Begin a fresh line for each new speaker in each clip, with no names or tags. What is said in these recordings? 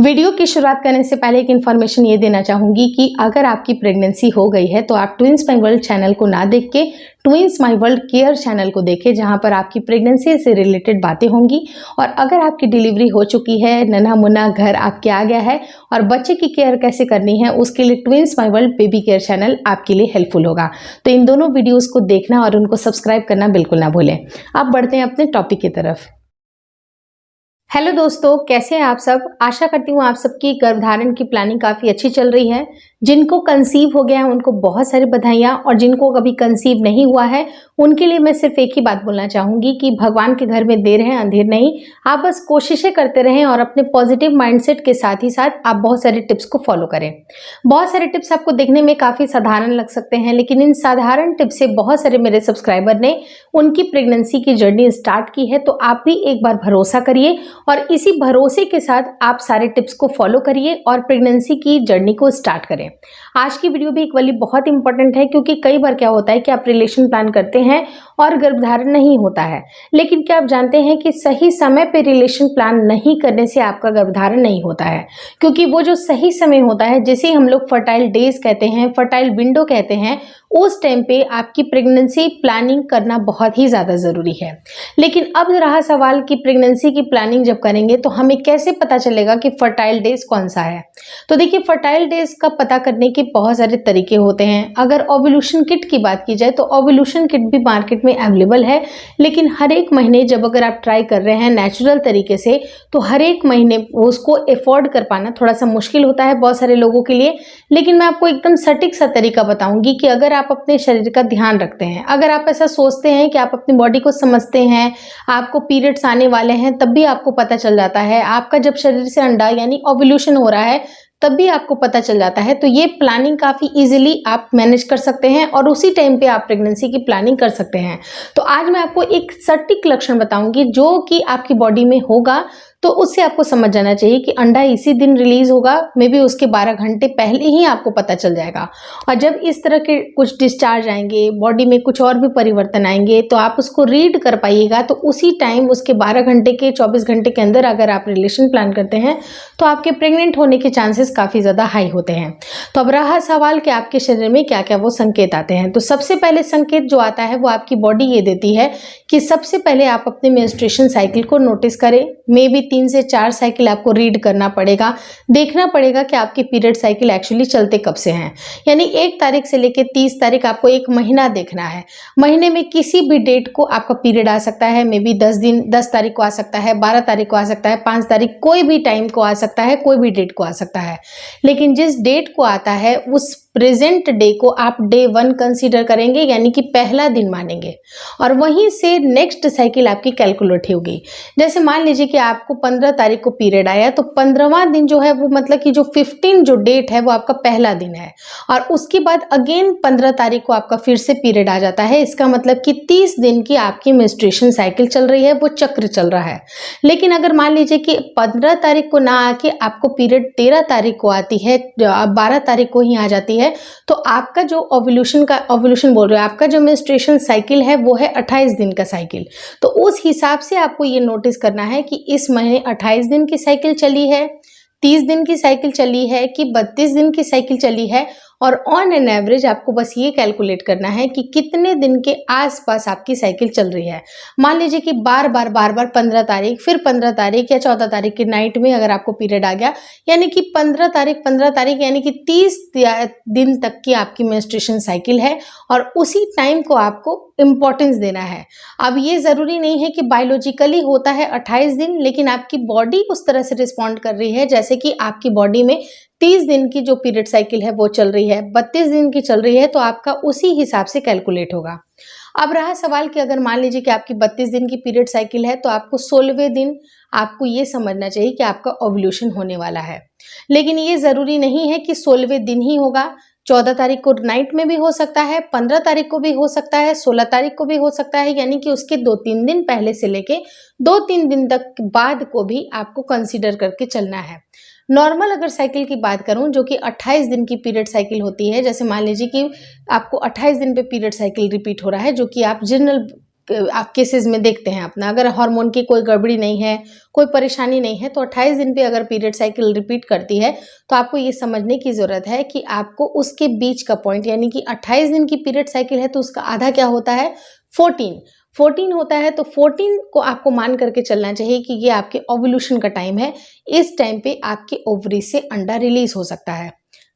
Video की शुरुआत करने से पहले एक इन्फॉर्मेशन ये देना चाहूँगी कि अगर आपकी प्रेगनेंसी हो गई है तो आप ट्विंस माई वर्ल्ड चैनल को ना देख के twins my world care channel को देखें, जहाँ पर आपकी प्रेगनेंसी से रिलेटेड बातें होंगी। और अगर आपकी डिलीवरी हो चुकी है, नन्हा मुन्ना घर आपके आ गया है और बच्चे की केयर कैसे करनी है, उसके लिए twins my world baby care channel आपके लिए हेल्पफुल होगा। तो इन दोनों वीडियोज़ को देखना और उनको सब्सक्राइब करना बिल्कुल ना भूलें। अब बढ़ते हैं अपने टॉपिक की तरफ। हेलो दोस्तों, कैसे हैं आप सब। आशा करती हूँ आप सबकी गर्भधारण की प्लानिंग काफ़ी अच्छी चल रही है। जिनको कंसीव हो गया है उनको बहुत सारी बधाइयाँ, और जिनको कभी कंसीव नहीं हुआ है उनके लिए मैं सिर्फ एक ही बात बोलना चाहूँगी कि भगवान के घर में देर है अंधेर नहीं। आप बस कोशिशें करते रहें और अपने पॉजिटिव माइंडसेट के साथ ही साथ आप बहुत सारे टिप्स को फॉलो करें। बहुत सारे टिप्स आपको देखने में काफ़ी साधारण लग सकते हैं, लेकिन इन साधारण टिप्स से बहुत सारे मेरे सब्सक्राइबर ने उनकी प्रेगनेंसी की जर्नी स्टार्ट की है। तो आप भी एक बार भरोसा करिए और इसी भरोसे के साथ आप सारे टिप्स को फॉलो करिए और प्रेगनेंसी की जर्नी को स्टार्ट करें। आज की वीडियो भी एक वाली बहुत इंपॉर्टेंट है, क्योंकि कई बार क्या होता है कि आप रिलेशन प्लान करते हैं और गर्भधारण नहीं होता है, लेकिन क्या आप जानते हैं कि सही समय पे रिलेशन प्लान नहीं करने से आपका गर्भधारण नहीं होता है। क्योंकि वो जो सही समय होता है, जिसे हम लोग फर्टाइल डेज कहते हैं, फर्टाइल विंडो कहते हैं, उस टाइम पे आपकी प्रेगनेंसी प्लानिंग करना बहुत ही ज़्यादा ज़रूरी है। लेकिन अब रहा सवाल कि प्रेगनेंसी की प्लानिंग जब करेंगे तो हमें कैसे पता चलेगा कि फर्टाइल डेज कौन सा है। तो देखिए, फर्टाइल डेज का पता करने के बहुत सारे तरीके होते हैं। अगर ओव्यूलेशन किट की बात की जाए तो ओव्यूलेशन किट भी मार्केट में अवेलेबल है, लेकिन हर एक महीने जब अगर आप ट्राई कर रहे हैं नेचुरल तरीके से, तो हर एक महीने उसको एफोर्ड कर पाना थोड़ा सा मुश्किल होता है बहुत सारे लोगों के लिए। लेकिन मैं आपको एकदम सटीक सा तरीका बताऊंगी कि अगर आप अपने शरीर का ध्यान रखते हैं, अगर आप ऐसा सोचते हैं कि आप अपनी बॉडी को समझते हैं, आपको पीरियड्स आने वाले हैं, तब भी आपको पता चल जाता है, आपका जब शरीर से अंडा यानी ओव्यूलेशन हो रहा है तब भी आपको पता चल जाता है, तो ये प्लानिंग काफ़ी इजीली आप मैनेज कर सकते हैं और उसी टाइम पे आप प्रेगनेंसी की प्लानिंग कर सकते हैं। तो आज मैं आपको एक सटीक लक्षण बताऊंगी जो कि आपकी बॉडी में होगा, तो उससे आपको समझ जाना चाहिए कि अंडा इसी दिन रिलीज होगा, मे बी उसके 12 घंटे पहले ही आपको पता चल जाएगा। और जब इस तरह के कुछ डिस्चार्ज आएंगे, बॉडी में कुछ और भी परिवर्तन आएंगे, तो आप उसको रीड कर पाइएगा। तो उसी टाइम उसके 12 घंटे के 24 घंटे के अंदर अगर आप रिलेशन प्लान करते हैं तो आपके प्रेग्नेंट होने के चांसेस काफ़ी ज़्यादा हाई होते हैं। तो अब रहा सवाल कि आपके शरीर में क्या क्या वो संकेत आते हैं। तो सबसे पहले संकेत जो आता है वो आपकी बॉडी ये देती है कि सबसे पहले आप अपने मेंस्ट्रुएशन साइकिल को नोटिस करें। मे बी 3 से 4 साइकिल आपको रीड करना पड़ेगा, देखना पड़ेगा कि आपके पीरियड साइकिल एक्चुअली चलते कब से हैं। यानी 1 तारीख से लेकर 30 तारीख आपको एक महीना देखना है। महीने में किसी भी डेट को आपका पीरियड आ सकता है। मे बी 10 तारीख को आ सकता है, 12 तारीख को आ सकता है, 5 तारीख, कोई भी टाइम को आ सकता है, कोई भी डेट को आ सकता है। लेकिन जिस डेट को आता है उस प्रेजेंट डे को आप डे 1 कंसीडर करेंगे, यानी कि पहला दिन मानेंगे, और वहीं से नेक्स्ट साइकिल आपकी कैलकुलेट होगी। जैसे मान लीजिए कि आपको 15 तारीख को पीरियड आया, तो 15वां दिन जो है वो मतलब कि जो 15 जो डेट है वो आपका पहला दिन है, और उसके बाद अगेन 15 तारीख को आपका फिर से पीरियड आ जाता है। इसका मतलब कि 30 दिन की आपकी मेंस्ट्रुएशन साइकिल चल रही है, वो चक्र चल रहा है। लेकिन अगर मान लीजिए कि 15 तारीख को ना आके आपको पीरियड 13 तारीख को आती है, 12 तारीख को ही आ जाती है, तो आपका जो ओव्यूलेशन बोल रहे हो, आपका जो मेंस्ट्रुएशन साइकिल है वो है 28 दिन का साइकिल। तो उस हिसाब से आपको ये नोटिस करना है कि इस महीने 28 दिन की साइकिल चली है, 30 दिन की साइकिल चली है कि 32 दिन की साइकिल चली है। और ऑन एन एवरेज आपको बस ये कैलकुलेट करना है कि कितने दिन के आसपास आपकी साइकिल चल रही है। मान लीजिए कि बार बार 15 तारीख, फिर 15 तारीख या 14 तारीख की नाइट में अगर आपको पीरियड आ गया, यानी कि 15 तारीख यानी कि 30 दिन तक की आपकी मेंस्ट्रुएशन साइकिल है, और उसी टाइम को आपको इम्पोर्टेंस देना है। अब ये ज़रूरी नहीं है कि बायोलॉजिकली होता है 28 दिन, लेकिन आपकी बॉडी उस तरह से रिस्पॉन्ड कर रही है जैसे कि आपकी बॉडी में 30 दिन की जो पीरियड साइकिल है वो चल रही है, 32 दिन की चल रही है, तो आपका उसी हिसाब से कैलकुलेट होगा। अब रहा सवाल कि अगर मान लीजिए कि आपकी 32 दिन की पीरियड साइकिल है, तो आपको 16वें दिन आपको ये समझना चाहिए कि आपका ओव्यूलेशन होने वाला है। लेकिन ये ज़रूरी नहीं है कि 16वें दिन ही होगा। 14 तारीख को नाइट में भी हो सकता है, 15 तारीख को भी हो सकता है, 16 तारीख को भी हो सकता है, यानी कि उसके 2-3 दिन पहले से लेके 2-3 दिन तक बाद को भी आपको कंसीडर करके चलना है। नॉर्मल अगर साइकिल की बात करूं, जो कि 28 दिन की पीरियड साइकिल होती है, जैसे मान लीजिए कि आपको 28 दिन पे पीरियड साइकिल रिपीट हो रहा है, जो कि आप जनरल आप केसेस में देखते हैं अपना। अगर हार्मोन की कोई गड़बड़ी नहीं है, कोई परेशानी नहीं है, तो 28 दिन पे अगर पीरियड साइकिल रिपीट करती है तो आपको ये समझने की ज़रूरत है कि आपको उसके बीच का पॉइंट, यानी कि 28 दिन की पीरियड साइकिल है तो उसका आधा क्या होता है, 14 होता है। तो 14 को आपको मान करके चलना चाहिए कि ये आपके ओव्यूलेशन का टाइम है। इस टाइम पे आपके ओवरी से अंडा रिलीज हो सकता है।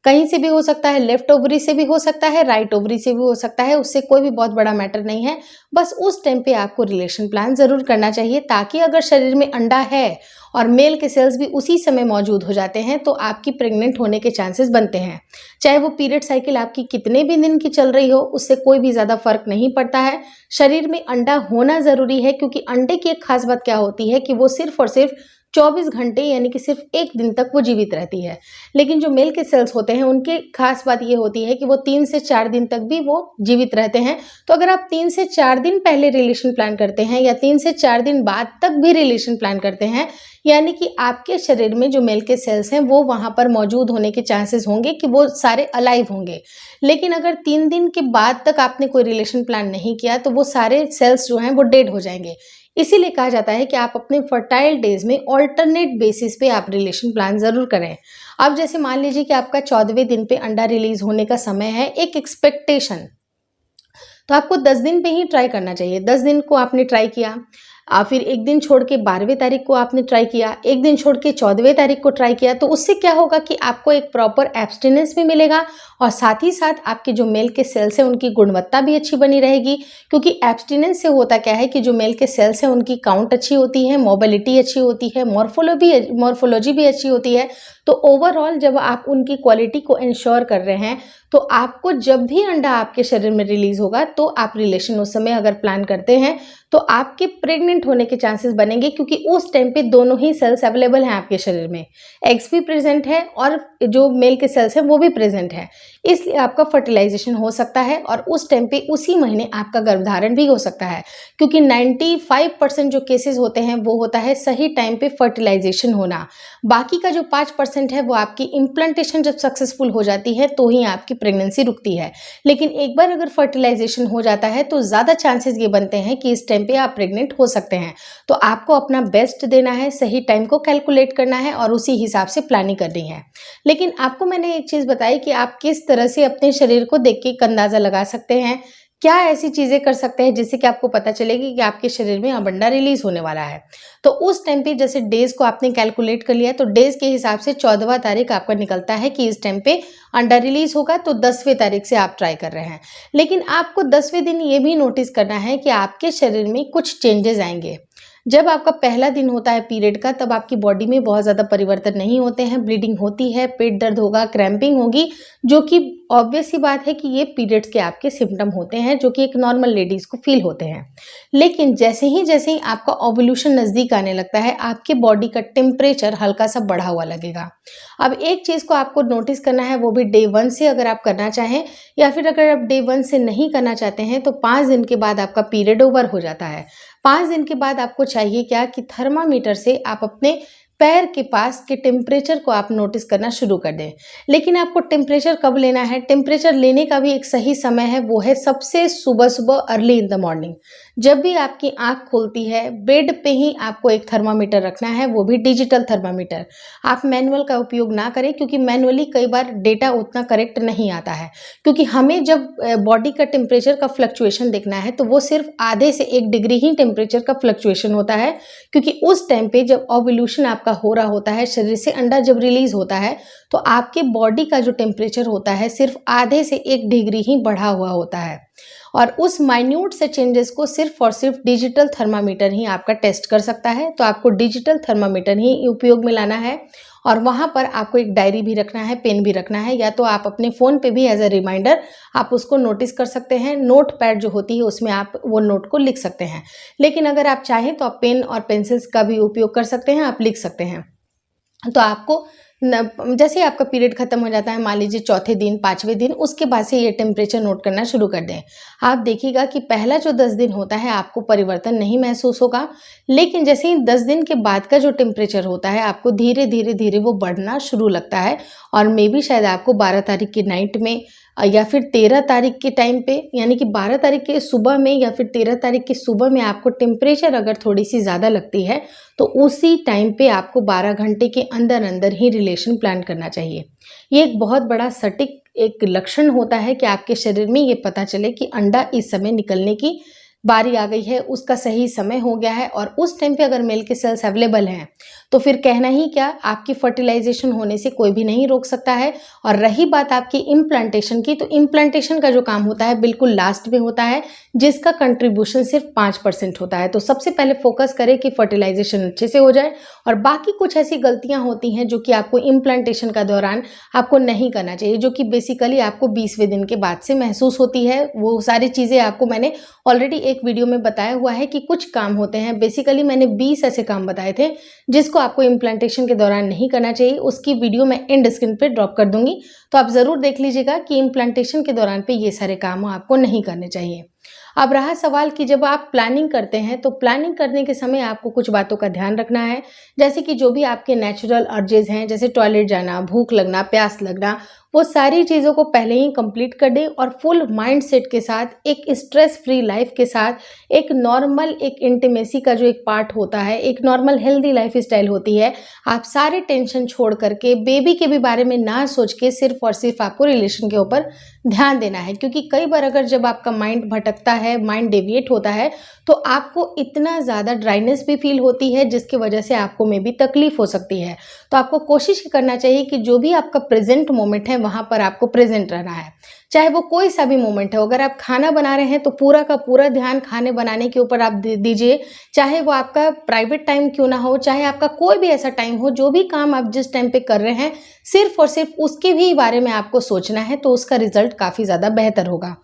कहीं से भी हो सकता है, लेफ्ट ओवरी से भी हो सकता है, राइट ओवरी से भी हो सकता है, उससे कोई भी बहुत बड़ा मैटर नहीं है। बस उस टाइम पे आपको रिलेशन प्लान ज़रूर करना चाहिए, ताकि अगर शरीर में अंडा है और मेल के सेल्स भी उसी समय मौजूद हो जाते हैं तो आपकी प्रेग्नेंट होने के चांसेस बनते हैं। चाहे वो पीरियड साइकिल आपकी कितने भी दिन की चल रही हो, उससे कोई भी ज़्यादा फर्क नहीं पड़ता है। शरीर में अंडा होना ज़रूरी है, क्योंकि अंडे की एक खास बात क्या होती है कि वो सिर्फ और सिर्फ 24 घंटे, यानी कि सिर्फ एक दिन तक वो जीवित रहती है। लेकिन जो मेल के सेल्स होते हैं उनकी खास बात ये होती है कि वो 3 से 4 दिन तक भी वो जीवित रहते हैं। तो अगर आप 3 से 4 दिन पहले रिलेशन प्लान करते हैं या 3 से 4 दिन बाद तक भी रिलेशन प्लान करते हैं, यानी कि आपके शरीर में जो मेल के सेल्स हैं वो वहाँ पर मौजूद होने के चांसेस होंगे कि वो सारे अलाइव होंगे। लेकिन अगर 3 दिन के बाद तक आपने कोई रिलेशन प्लान नहीं किया तो वो सारे सेल्स जो हैं वो डेड हो जाएंगे। इसीलिए कहा जाता है कि आप अपने फर्टाइल डेज में ऑल्टरनेट बेसिस पे आप रिलेशन प्लान ज़रूर करें। अब जैसे मान लीजिए कि आपका 14वें दिन पे अंडा रिलीज होने का समय है, एक एक्सपेक्टेशन, तो आपको 10 दिन पे ही ट्राई करना चाहिए। 10 दिन को आपने ट्राई किया, फिर एक दिन छोड़ के 12वें तारीख को आपने ट्राई किया, एक दिन छोड़ के 14वें तारीख को ट्राई किया, तो उससे क्या होगा कि आपको एक प्रॉपर एब्सटिनेंस भी मिलेगा और साथ ही साथ आपके जो मेल के सेल्स हैं उनकी गुणवत्ता भी अच्छी बनी रहेगी। क्योंकि एब्सटिनेंस से होता क्या है कि जो मेल के सेल्स हैं उनकी काउंट अच्छी होती है, मोबिलिटी अच्छी होती है, मॉर्फोलॉजी भी अच्छी होती है। तो ओवरऑल जब आप उनकी क्वालिटी को इंश्योर कर रहे हैं तो आपको जब भी अंडा आपके शरीर में रिलीज होगा तो आप रिलेशन उस समय अगर प्लान करते हैं तो आपके प्रेग्नेंट होने के चांसेस बनेंगे, क्योंकि उस टाइम पे दोनों ही सेल्स अवेलेबल हैं आपके शरीर में, एग्स भी प्रेजेंट है और जो मेल के सेल्स हैं वो भी प्रेजेंट है। इसलिए आपका फर्टिलाइजेशन हो सकता है और उस टाइम पे उसी महीने आपका गर्भधारण भी हो सकता है, क्योंकि 95% जो केसेस होते हैं वो होता है सही टाइम पे फर्टिलाइजेशन होना। बाकी का जो 5% है वो आपकी इम्प्लांटेशन जब सक्सेसफुल हो जाती है तो ही आपकी प्रेगनेंसी रुकती है। लेकिन एक बार अगर फर्टिलाइजेशन हो जाता है तो ज़्यादा चांसेस ये बनते हैं कि इस टाइम पे आप प्रेग्नेंट हो सकते हैं। तो आपको अपना बेस्ट देना है, सही टाइम को कैलकुलेट करना है और उसी हिसाब से प्लानिंग करनी है। लेकिन आपको मैंने एक चीज़ बताई कि आप किस तरह से अपने शरीर को देख के एक अंदाज़ा लगा सकते हैं, क्या ऐसी चीज़ें कर सकते हैं जिससे कि आपको पता चलेगी कि आपके शरीर में अब अंडा रिलीज होने वाला है। तो उस टाइम पे जैसे डेज को आपने कैलकुलेट कर लिया तो डेज के हिसाब से 14वां तारीख आपका निकलता है कि इस टाइम पे अंडा रिलीज होगा, तो 10वें तारीख से आप ट्राई कर रहे हैं। लेकिन आपको 10वें दिन ये भी नोटिस करना है कि आपके शरीर में कुछ चेंजेस आएंगे। जब आपका पहला दिन होता है पीरियड का तब आपकी बॉडी में बहुत ज़्यादा परिवर्तन नहीं होते हैं, ब्लीडिंग होती है, पेट दर्द होगा, क्रैम्पिंग होगी, जो कि ऑब्वियस सी बात है कि ये पीरियड्स के आपके सिम्टम होते हैं जो कि एक नॉर्मल लेडीज़ को फील होते हैं। लेकिन जैसे ही आपका ओव्यूलेशन नज़दीक आने लगता है आपके बॉडी का टेम्परेचर हल्का सा बढ़ा हुआ लगेगा। अब एक चीज़ को आपको नोटिस करना है, वो भी डे 1 से अगर आप करना चाहें या फिर अगर आप डे 1 से नहीं करना चाहते हैं तो 5 दिन के बाद आपका पीरियड ओवर हो जाता है। 5 दिन के बाद आपको चाहिए क्या कि थर्मामीटर से आप अपने पैर के पास के टेम्परेचर को आप नोटिस करना शुरू कर दें। लेकिन आपको टेम्परेचर कब लेना है, टेम्परेचर लेने का भी एक सही समय है, वो है सबसे सुबह अर्ली इन द मॉर्निंग। जब भी आपकी आंख खुलती है बेड पे ही आपको एक थर्मामीटर रखना है, वो भी डिजिटल थर्मामीटर। आप मैनुअल का उपयोग ना करें, क्योंकि मैनुअली कई बार डेटा उतना करेक्ट नहीं आता है। क्योंकि हमें जब बॉडी का टेम्परेचर का फ्लक्चुएशन देखना है तो वो सिर्फ आधे से 1 डिग्री ही टेम्परेचर का फ्लक्चुएशन होता है, क्योंकि उस टाइम पे जब ओव्यूलेशन आपका हो रहा होता है, शरीर से अंडा जब रिलीज होता है तो आपके बॉडी का जो टेम्परेचर होता है सिर्फ आधे से 1 डिग्री ही बढ़ा हुआ होता है। और उस माइन्यूट से चेंजेस को सिर्फ और सिर्फ डिजिटल थर्मामीटर ही आपका टेस्ट कर सकता है। तो आपको डिजिटल थर्मामीटर ही उपयोग में लाना है और वहाँ पर आपको एक डायरी भी रखना है, पेन भी रखना है, या तो आप अपने फ़ोन पे भी एज अ रिमाइंडर आप उसको नोटिस कर सकते हैं। नोट पैड जो होती है उसमें आप वो नोट को लिख सकते हैं। लेकिन अगर आप चाहें तो आप पेन और पेंसिल्स का भी उपयोग कर सकते हैं, आप लिख सकते हैं। तो आपको जैसे ही आपका पीरियड खत्म हो जाता है, मान लीजिए चौथे दिन 5वें दिन, उसके बाद से ये टेम्परेचर नोट करना शुरू कर दें। आप देखिएगा कि पहला जो 10 दिन होता है आपको परिवर्तन नहीं महसूस होगा, लेकिन जैसे ही 10 दिन के बाद का जो टेम्परेचर होता है आपको धीरे धीरे वो बढ़ना शुरू लगता है। और मे बी शायद आपको 12 तारीख की नाइट में या फिर 13 तारीख के टाइम पे, यानी कि 12 तारीख के सुबह में या फिर 13 तारीख की सुबह में आपको टेम्परेचर अगर थोड़ी सी ज़्यादा लगती है तो उसी टाइम पे आपको 12 घंटे के अंदर अंदर ही रिलेशन प्लान करना चाहिए। ये एक बहुत बड़ा सटीक एक लक्षण होता है कि आपके शरीर में ये पता चले कि अंडा इस समय निकलने की बारी आ गई है, उसका सही समय हो गया है। और उस टाइम पे अगर मेल के सेल्स अवेलेबल हैं तो फिर कहना ही क्या, आपकी फर्टिलाइजेशन होने से कोई भी नहीं रोक सकता है। और रही बात आपकी इम्प्लांटेशन की, तो इम्प्लांटेशन का जो काम होता है बिल्कुल लास्ट में होता है, जिसका कंट्रीब्यूशन सिर्फ 5% होता है। तो सबसे पहले फोकस करें कि फर्टिलाइजेशन अच्छे से हो जाए, और बाकी कुछ ऐसी गलतियां होती हैं जो कि आपको इम्प्लांटेशन का दौरान आपको नहीं करना चाहिए, जो कि बेसिकली आपको 20वें दिन के बाद से महसूस होती है। वो सारी चीज़ें आपको मैंने ऑलरेडी एक वीडियो में बताया हुआ है कि कुछ काम होते हैं, बेसिकली मैंने 20 ऐसे काम बताए थे जिसको आपको इम्प्लांटेशन के दौरान नहीं करना चाहिए। उसकी वीडियो मैं एंड स्क्रीन पे ड्रॉप कर दूंगी, तो आप ज़रूर देख लीजिएगा कि इम्प्लांटेशन के दौरान पे ये सारे काम आपको नहीं करने चाहिए। अब रहा सवाल कि जब आप प्लानिंग करते हैं तो प्लानिंग करने के समय आपको कुछ बातों का ध्यान रखना है, जैसे कि जो भी आपके नेचुरल अर्जेज हैं, जैसे टॉयलेट जाना, भूख लगना, प्यास लगना, वो सारी चीज़ों को पहले ही कंप्लीट कर दें और फुल माइंड सेट के साथ, एक स्ट्रेस फ्री लाइफ के साथ, एक नॉर्मल एक इंटीमेसी का जो एक पार्ट होता है, एक नॉर्मल हेल्दी लाइफ स्टाइल होती है, आप सारे टेंशन छोड़ करके बेबी के भी बारे में ना सोच के सिर्फ और सिर्फ आपको रिलेशन के ऊपर ध्यान देना है। क्योंकि कई बार अगर जब आपका माइंड भटकता है, माइंड डेविएट होता है, तो आपको इतना ज़्यादा ड्राइनेस भी फील होती है जिसकी वजह से आपको में भी तकलीफ हो सकती है। तो आपको कोशिश करना चाहिए कि जो भी आपका प्रेजेंट मोमेंट है वहाँ पर आपको प्रेजेंट रहना है, चाहे वो कोई सा भी मोमेंट हो। अगर आप खाना बना रहे हैं तो पूरा का पूरा ध्यान खाने बनाने के ऊपर आप दीजिए, चाहे वो आपका प्राइवेट टाइम क्यों ना हो, चाहे आपका कोई भी ऐसा टाइम हो, जो भी काम आप जिस टाइम पे कर रहे हैं सिर्फ और सिर्फ उसके भी बारे में आपको सोचना है, तो उसका रिजल्ट काफ़ी ज़्यादा बेहतर होगा।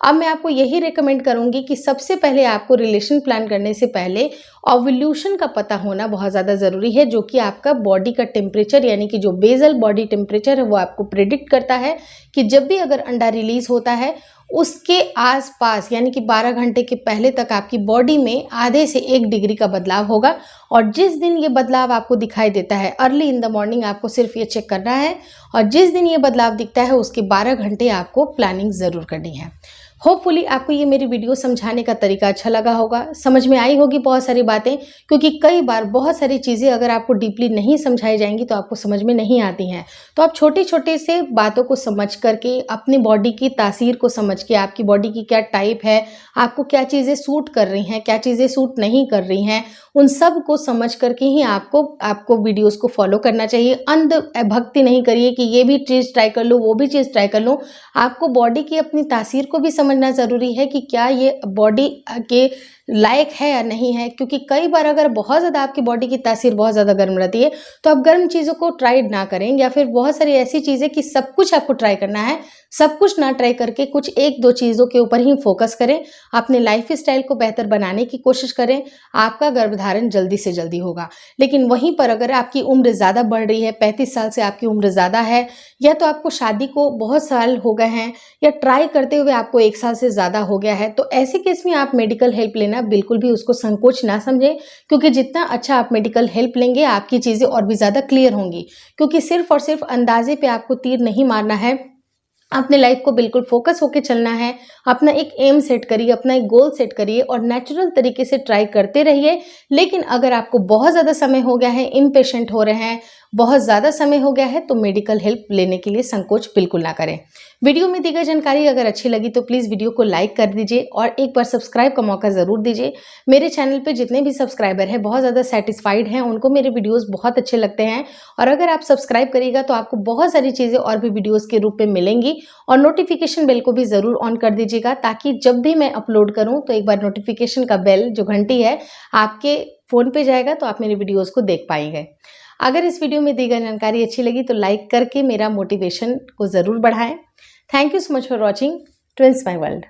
अब मैं आपको यही रिकमेंड करूंगी कि सबसे पहले आपको रिलेशन प्लान करने से पहले ओव्यूलेशन का पता होना बहुत ज़्यादा ज़रूरी है, जो कि आपका बॉडी का टेम्परेचर, यानी कि जो बेसल बॉडी टेम्परेचर है वो आपको प्रिडिक्ट करता है कि जब भी अगर अंडा रिलीज होता है उसके आसपास, यानी कि 12 घंटे के पहले तक आपकी बॉडी में आधे से 1 डिग्री का बदलाव होगा। और जिस दिन ये बदलाव आपको दिखाई देता है, अर्ली इन द मॉर्निंग आपको सिर्फ ये चेक करना है, और जिस दिन ये बदलाव दिखता है उसके 12 घंटे आपको प्लानिंग ज़रूर करनी है। होपफुली आपको ये मेरी वीडियो समझाने का तरीका अच्छा लगा होगा, समझ में आई होगी बहुत सारी बातें, क्योंकि कई बार बहुत सारी चीज़ें अगर आपको डीपली नहीं समझाई जाएंगी तो आपको समझ में नहीं आती हैं। तो आप छोटे छोटे से बातों को समझ करके, अपनी बॉडी की तासीर को समझ के, आपकी बॉडी की क्या टाइप है, आपको क्या चीज़ें सूट कर रही हैं, क्या चीज़ें सूट नहीं कर रही हैं, उन सब को समझ करके ही आपको वीडियोस को फॉलो करना चाहिए। अंध भक्ति नहीं करिए कि ये भी चीज़ ट्राई कर लो, वो भी चीज़ ट्राई कर लो। आपको बॉडी की अपनी तासीर को भी समझना ज़रूरी है कि क्या ये बॉडी के लायक है या नहीं है। क्योंकि कई बार अगर बहुत ज़्यादा आपकी बॉडी की तासीर बहुत ज़्यादा गर्म रहती है तो आप गर्म चीज़ों को ट्राई ना करें, या फिर बहुत सारी ऐसी चीज़ें कि सब कुछ आपको ट्राई करना है, सब कुछ ना ट्राई करके कुछ 1-2 चीज़ों के ऊपर ही फोकस करें, अपने लाइफ स्टाइल को बेहतर बनाने की कोशिश करें, आपका गर्भधारण जल्दी से जल्दी होगा। लेकिन वहीं पर अगर आपकी उम्र ज़्यादा बढ़ रही है, 35 साल से आपकी उम्र ज़्यादा है, या तो आपको शादी को बहुत साल हो गए हैं, या ट्राई करते हुए आपको 1 साल से ज़्यादा हो गया है, तो ऐसे केस में आप मेडिकल हेल्प लेना बिल्कुल भी उसको संकोच ना समझें। क्योंकि जितना अच्छा आप मेडिकल हेल्प लेंगे आपकी चीज़ें और भी ज़्यादा क्लियर होंगी। क्योंकि सिर्फ और सिर्फ अंदाजे पे आपको तीर नहीं मारना है, अपने लाइफ को बिल्कुल फोकस होकर चलना है। अपना एक एम सेट करिए, अपना एक गोल सेट करिए और नेचुरल तरीके से ट्राई करते रहिए। लेकिन अगर आपको बहुत ज़्यादा समय हो गया है, इम्पेशेंट हो रहे हैं, बहुत ज़्यादा समय हो गया है, तो मेडिकल हेल्प लेने के लिए संकोच बिल्कुल ना करें। वीडियो में दी गई जानकारी अगर अच्छी लगी तो प्लीज़ वीडियो को लाइक कर दीजिए और एक बार सब्सक्राइब का मौका ज़रूर दीजिए। मेरे चैनल पे जितने भी सब्सक्राइबर हैं बहुत ज़्यादा सेटिस्फाइड हैं, उनको मेरे वीडियोस बहुत अच्छे लगते हैं। और अगर आप सब्सक्राइब करिएगा तो आपको बहुत सारी चीज़ें और भी वीडियोज़ के रूप में मिलेंगी। और नोटिफिकेशन बेल को भी ज़रूर ऑन कर दीजिएगा, ताकि जब भी मैं अपलोड करूँ तो एक बार नोटिफिकेशन का बेल जो घंटी है आपके फ़ोन पे जाएगा, तो आप मेरी वीडियोज़ को देख पाएंगे। अगर इस वीडियो में दी गई जानकारी अच्छी लगी तो लाइक करके मेरा मोटिवेशन को ज़रूर बढ़ाएं। Thank you so much for watching twins my world.